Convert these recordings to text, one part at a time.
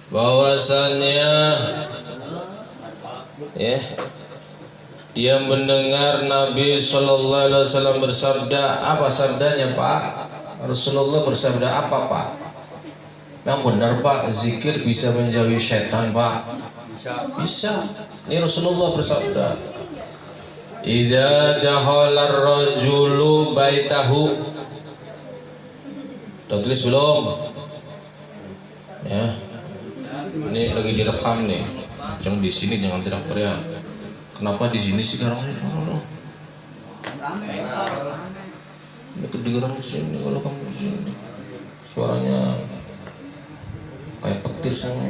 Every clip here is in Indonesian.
bahwasannya dia mendengar Nabi Shallallahu Alaihi Wasallam bersabda. Apa sabdanya Pak? Rasulullah bersabda apa Pak? Yang benar Pak, zikir bisa menjauhi setan Pak. Bisa. Ini Rasulullah bersabda, idza dakhala ar-rajulu baitahu. Udah tulis belum? Ya. Ini lagi direkam nih. Jangan di sini, jangan teriak-teriak. Kenapa di sini sih sekarang? Ini kedengaran di sini kalau kamu di sini. Suaranya kayak petir semua.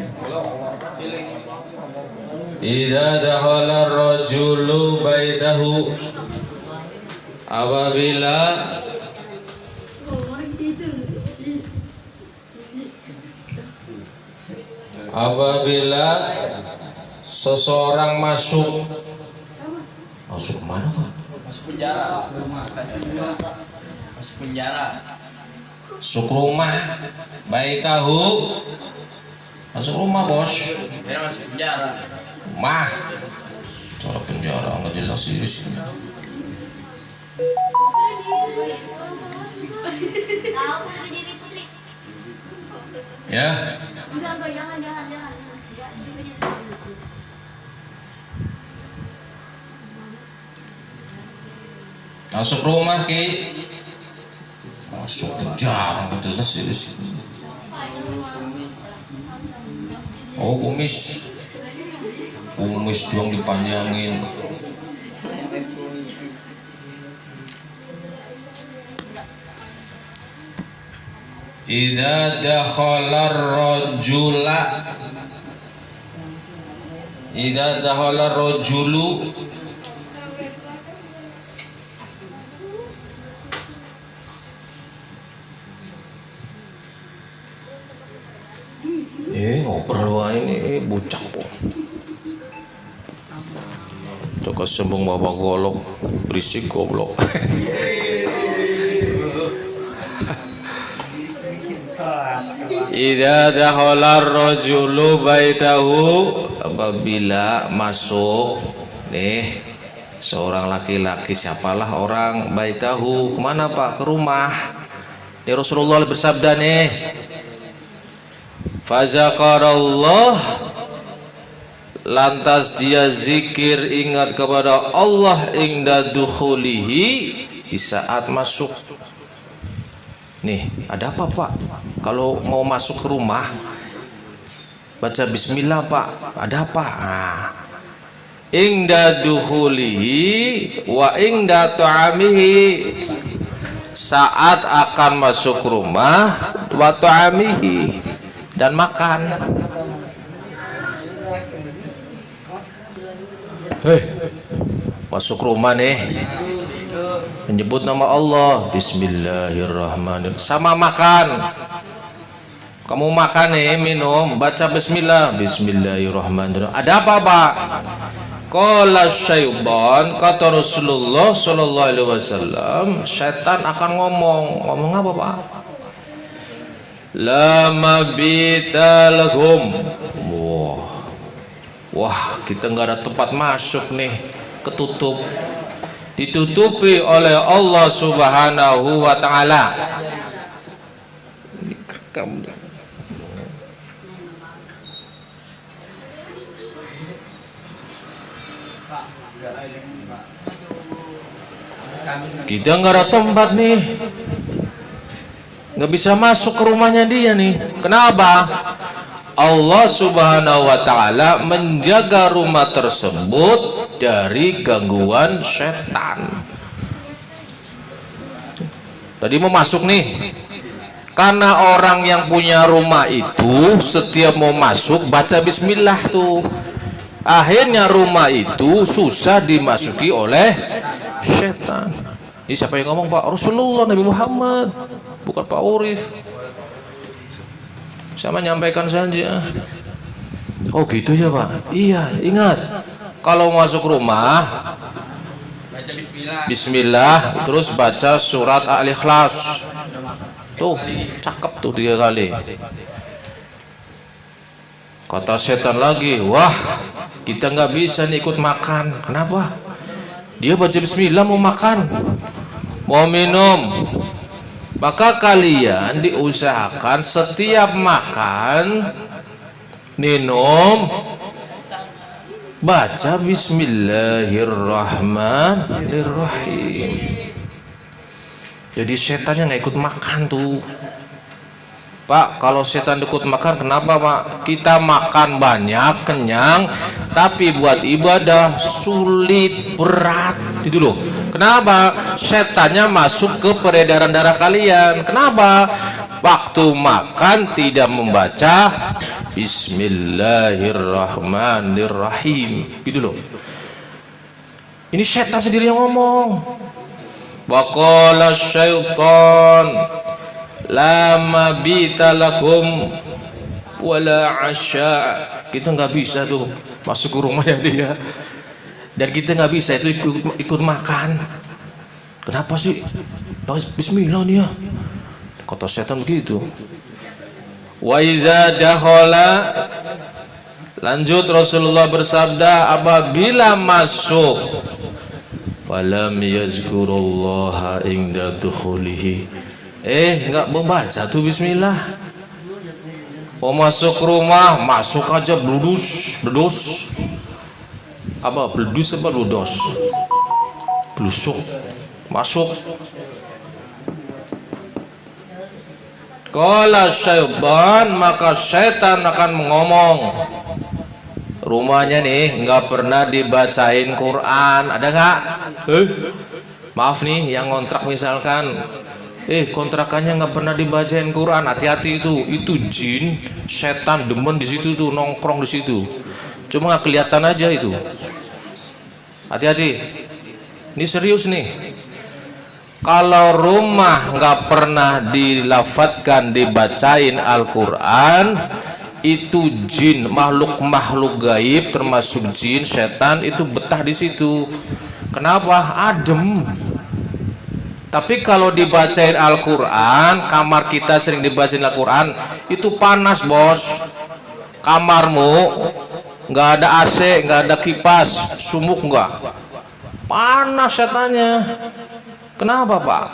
Idza dakhala ar-rajulu baitahu, apabila seseorang masuk mana Pak? Masuk penjara. Masuk rumah, baitahu, masuk rumah bos. Dia masuk penjara. Mah, cara penjara nggak jelas di sini. Ya. Enggak, jangan. Masuk rumah Ki. Masuk penjara nggak jelas di sini. Oh kumis doang dipanjangin. Idza dakhala ar-rajulu ngobrol wae ini bucak kok. Coba sembung bapak golok berisik goblok. Idza dakhala ar-rajulu baitahu, apabila masuk seorang laki-laki, siapalah orang, baitahu, kemana Pak? Ke rumah. Ini Rasulullah bersabda nih, fazakarallah, lantas dia zikir ingat kepada Allah inda dukhulihi, di saat masuk. Nih, ada apa Pak? Kalau mau masuk ke rumah baca bismillah Pak. Ada apa? Inda dukhulihi wa inda ta'amihi, saat akan masuk rumah, wa ta'amihi, dan makan. Masuk rumah nih, menyebut nama Allah, bismillahirrahmanirrahim, sama makan. Kamu makan nih, minum, baca bismillah, bismillahirrahmanirrahim. Ada apa Pak? Qala syaitan, kata Rasulullah sallallahu alaihi wasallam, setan akan ngomong apa Pak? La mabita lahum. Wah, kita nggak ada tempat masuk nih, ketutup, ditutupi oleh Allah Subhanahu wa taala. Kita nggak ada tempat nih, nggak bisa masuk ke rumahnya dia nih. Kenapa? Allah Subhanahu wa taala menjaga rumah tersebut dari gangguan setan. Tadi mau masuk nih, karena orang yang punya rumah itu setiap mau masuk baca bismillah tuh, akhirnya rumah itu susah dimasuki oleh setan. Ini siapa yang ngomong Pak? Rasulullah, Nabi Muhammad, bukan Pak Urif. Sama nyampaikan saja. Oh gitu ya Pak? Iya, ingat, kalau masuk rumah Baca bismillah. bismillah, terus baca surat Al-Ikhlas. Tuh, cakep tuh 3 kali. Kata setan lagi, wah kita nggak bisa nih ikut makan. Kenapa? Dia baca bismillah mau makan, mau minum. Maka kalian diusahakan setiap makan, minum, baca bismillahirrahmanirrahim. Jadi setannya nggak ikut makan tuh. Pak, kalau setan ikut makan kenapa Pak? Kita makan banyak, kenyang, tapi buat ibadah sulit, berat, gitu loh. Kenapa? Setannya masuk ke peredaran darah kalian. Kenapa? Waktu makan tidak membaca bismillahirrahmanirrahim, gitu loh. Ini setan sendiri yang ngomong. Waqala syaitan la mabita lakum wala asya. Kita nggak bisa tuh masuk ke rumahnya dia, dan kita nggak bisa itu ikut makan. Kenapa sih? Bismillah nih ya, kata setan begitu. Wa iza dakhala, lanjut Rasulullah bersabda, apabila masuk falam yazkurullaha inda dukhulihi, nggak membaca tuh bismillah. Mau masuk rumah, masuk aja bludus. Apa bludus apa bludos? Blusuk. Masuk. Qala syaitan, maka setan akan ngomong, rumahnya nih nggak pernah dibacain Quran, ada nggak? Maaf nih yang ngontrak misalkan, kontrakannya nggak pernah dibacain Quran, hati-hati itu jin, setan demen di situ tuh, nongkrong di situ, cuma nggak kelihatan aja itu. Hati-hati, ini serius nih. Kalau rumah nggak pernah dilafatkan, dibacain Al-Quran, itu jin, makhluk gaib termasuk jin, setan itu betah di situ. Kenapa? Adem. Tapi kalau dibacain Al-Quran, kamar kita sering dibacain Al-Quran, itu panas bos. Kamarmu nggak ada AC, nggak ada kipas, sumuk nggak, panas setannya. Kenapa Pak?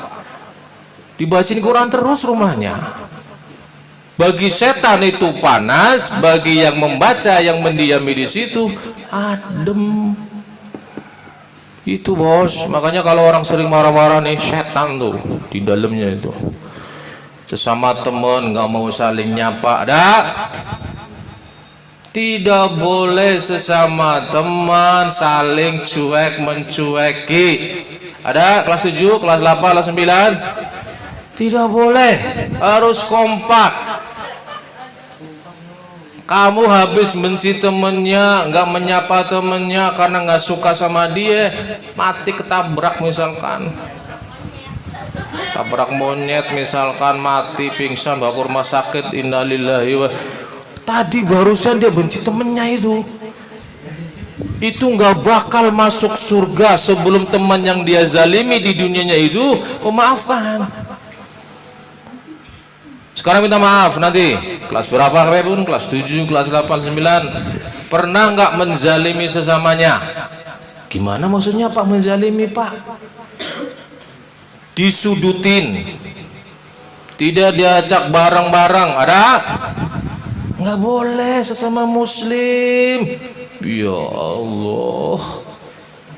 Dibacain Quran terus rumahnya. Bagi setan itu panas, bagi yang membaca, yang mendiami di situ adem. Itu bos, makanya kalau orang sering marah-marah nih, setan tuh di dalamnya itu. Sesama teman nggak mau saling nyapa, ada? Tidak boleh sesama teman saling cuek mencueki. Ada kelas 7, kelas 8, kelas 9? Tidak boleh, harus kompak. Kamu habis benci temennya, nggak menyapa temennya karena nggak suka sama dia, mati ketabrak misalkan, tabrak monyet misalkan, mati pingsan bawa ke rumah sakit, innalillahi wa. Tadi barusan dia benci temennya itu nggak bakal masuk surga sebelum teman yang dia zalimi di dunianya itu memaafkan. Sekarang minta maaf nanti kelas berapa pun, kelas 7, kelas 8, 9, pernah nggak menzalimi sesamanya? Gimana maksudnya Pak menzalimi Pak? Disudutin, tidak diajak bareng-bareng, ada? Nggak boleh sesama muslim. Ya Allah,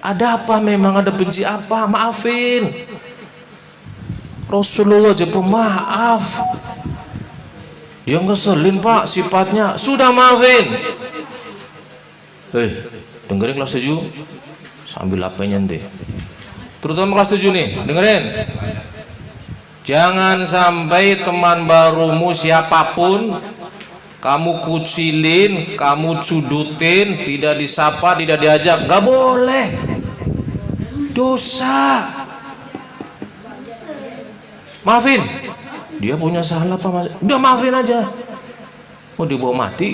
ada apa? Memang ada benci apa? Maafin. Rasulullah aja pemaaf. Dia ngeselin Pak sifatnya, sudah maafin. Dengerin kelas 7 sambil HP-nya deh. Terutama kelas 7 nih, dengerin. Jangan sampai teman barumu siapapun kamu kucilin, kamu cudutin, tidak disapa, tidak diajak, nggak boleh, dosa. Maafin, dia punya salah apa? Udah maafin aja. Mau dibawa mati?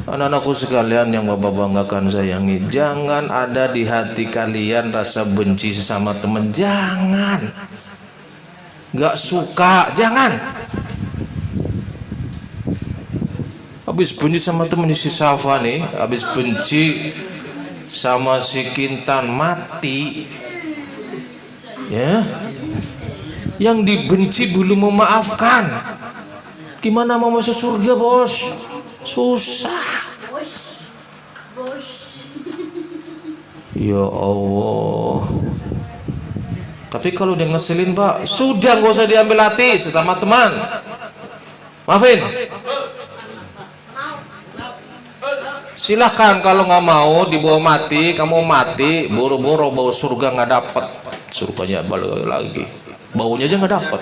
Anak-anakku sekalian yang Bapak banggakan sayangi, jangan ada di hati kalian rasa benci sesama teman, jangan. Nggak suka, jangan. Habis benci sama temennya si Safa nih, habis benci sama si Kintan mati. Ya. Yang dibenci belum memaafkan. Gimana mau masuk surga, Bos? Susah. Ya Allah. Tapi kalau dia ngeselin, Pak, sudah nggak usah diambil hati sama teman. Maafin. Silahkan kalau nggak mau dibawa mati, kamu mati, boro-boro bau surga nggak dapat, surganya balik lagi, baunya aja nggak dapat.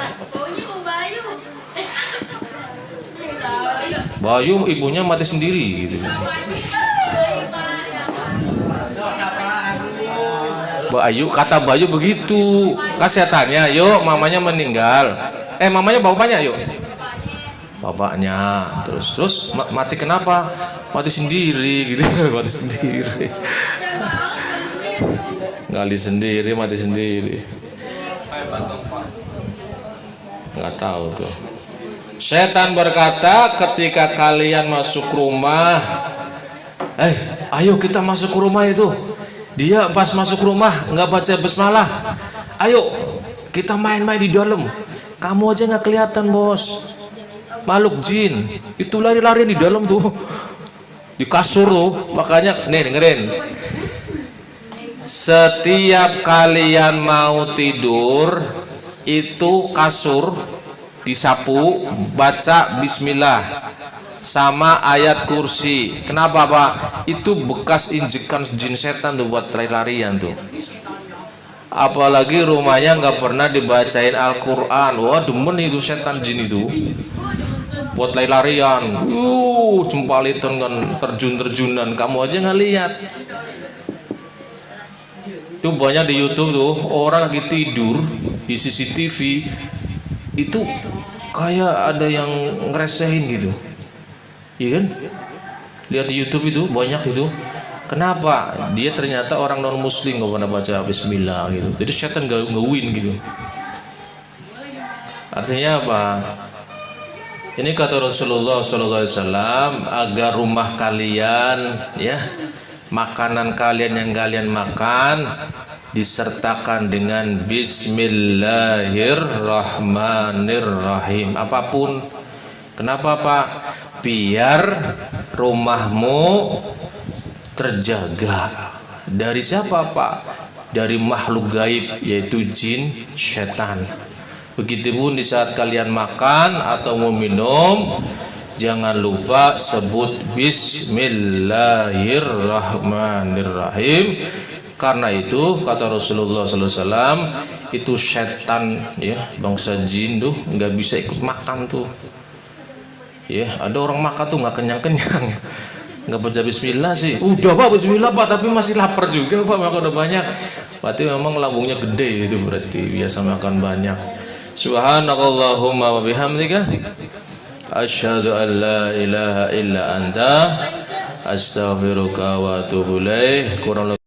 Bayu ibunya mati sendiri gitu. Bayu kata Bayu begitu, kasihatannya, yuk mamanya meninggal, mamanya bapaknya yuk. Bapaknya terus mati kenapa? Mati sendiri gitu. Mati sendiri, gali sendiri, mati sendiri, nggak tahu tuh. Setan berkata ketika kalian masuk rumah, ayo kita masuk ke rumah itu. Dia pas masuk rumah nggak baca basmalah, ayo kita main-main di dalam. Kamu aja nggak kelihatan, Bos. Makhluk jin itu lari-lari di dalam tuh, di kasur tuh. Makanya nih dengerin, setiap kalian mau tidur itu kasur disapu, baca bismillah sama ayat kursi. Kenapa, Pak? Itu bekas injekan jin setan tuh buat lari-larian tuh. Apalagi rumahnya nggak pernah dibacain Al-Quran, wah demen itu setan jin itu buat lari-larian, jempalitan kan, terjun-terjunan, kamu aja nggak lihat. Itu banyak di YouTube tuh, orang lagi tidur di CCTV itu kayak ada yang ngeresehin gitu, iya kan? Lihat di YouTube itu banyak itu. Kenapa? Dia ternyata orang non muslim nggak pernah baca bismillah gitu. Jadi setan nggak win gitu. Artinya apa? Ini kata Rasulullah SAW, agar rumah kalian, ya, makanan kalian yang kalian makan disertakan dengan Bismillahirrahmanirrahim. Apapun. Kenapa, Pak? Biar rumahmu terjaga. Dari siapa, Pak? Dari makhluk gaib, yaitu jin, setan. Begitupun di saat kalian makan atau mau minum, jangan lupa sebut Bismillahirrahmanirrahim. Karena itu kata Rasulullah SAW, itu setan, ya, bangsa jin tuh nggak bisa ikut makan tuh. Ya, ada orang makan tuh nggak kenyang-kenyang, nggak baca Bismillah sih. Udah, Pak, Bismillah, Pak, tapi masih lapar juga, Pak, makan udah banyak. Berarti memang lambungnya gede itu, berarti biasa makan banyak. Subhanakallahumma wa bihamdika asyhadu an la ilaha illa anta astaghfiruka wa atubu ilaik.